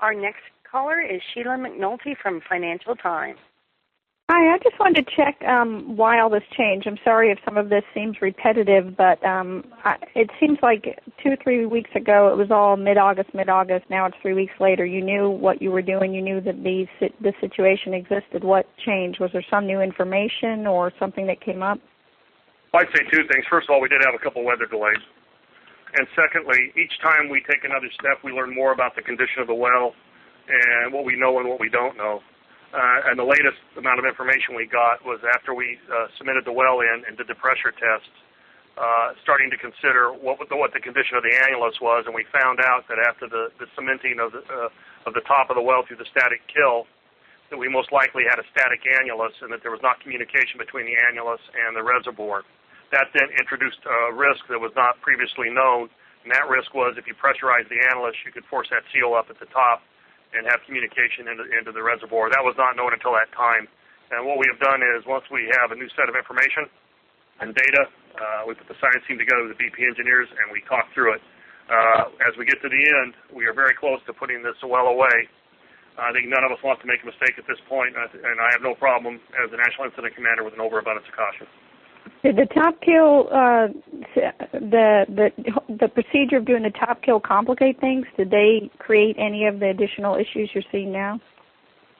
Our next caller is Sheila McNulty from Financial Times. Hi, I just wanted to check why all this changed. I'm sorry if some of this seems repetitive, but it seems like 2 or 3 weeks ago it was all mid-August. Now it's 3 weeks later. You knew what you were doing. You knew that this situation existed. What changed? Was there some new information or something that came up? I'd say two things. First of all, we did have a couple weather delays. And secondly, each time we take another step, we learn more about the condition of the well and what we know and what we don't know. And the latest amount of information we got was after we submitted the well in and did the pressure tests, starting to consider what the condition of the annulus was, and we found out that after the cementing of the top of the well through the static kill, that we most likely had a static annulus and that there was not communication between the annulus and the reservoir. That then introduced a risk that was not previously known, and that risk was if you pressurize the annulus, you could force that seal up at the top and have communication into the reservoir. That was not known until that time. And what we have done is once we have a new set of information and data, we put the science team together with the BP engineers and we talk through it. As we get to the end, we are very close to putting this well away. I think none of us want to make a mistake at this point, and I have no problem as the National Incident Commander with an overabundance of caution. Did the top kill, the procedure of doing the top kill complicate things? Did they create any of the additional issues you're seeing now?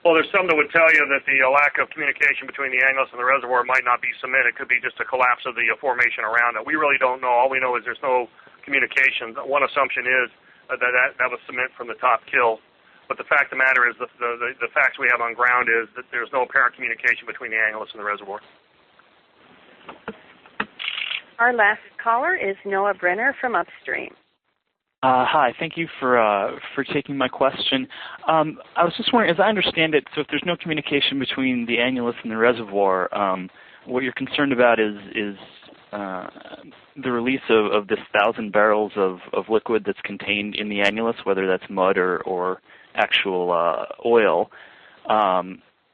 Well, there's some that would tell you that the lack of communication between the annulus and the reservoir might not be cement. It could be just a collapse of the formation around it. We really don't know. All we know is there's no communication. One assumption is that was cement from the top kill. But the fact of the matter is the facts we have on ground is that there's no apparent communication between the annulus and the reservoir. Our last caller is Noah Brenner from Upstream. Hi, thank you for taking my question. I was just wondering, as I understand it, so if there's no communication between the annulus and the reservoir, what you're concerned about is the release of this 1,000 barrels of liquid that's contained in the annulus, whether that's mud or actual oil.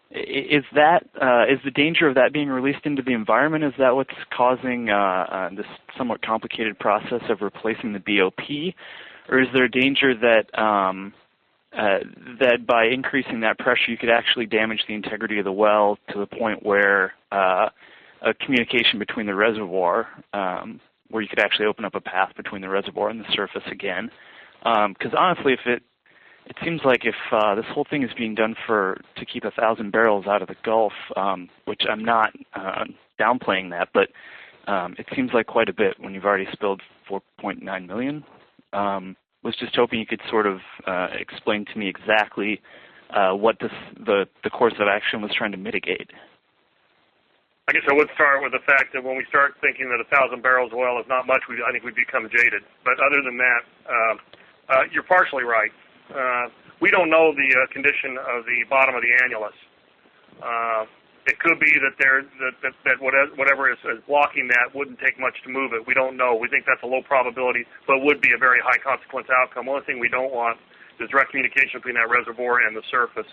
Is the danger of that being released into the environment? Is that what's causing this somewhat complicated process of replacing the BOP, or is there a danger that that by increasing that pressure you could actually damage the integrity of the well to the point where a communication between the reservoir, where you could actually open up a path between the reservoir and the surface again? Because honestly, it seems like if this whole thing is being done to keep 1,000 barrels out of the Gulf, which I'm not downplaying that, but it seems like quite a bit when you've already spilled 4.9 million. Was just hoping you could sort of explain to me exactly what the course of action was trying to mitigate. I guess I would start with the fact that when we start thinking that 1,000 barrels of oil is not much, I think we become jaded. But other than that, you're partially right. We don't know the condition of the bottom of the annulus. It could be that whatever is blocking that wouldn't take much to move it. We don't know. We think that's a low probability, but would be a very high consequence outcome. One thing we don't want is direct communication between that reservoir and the surface.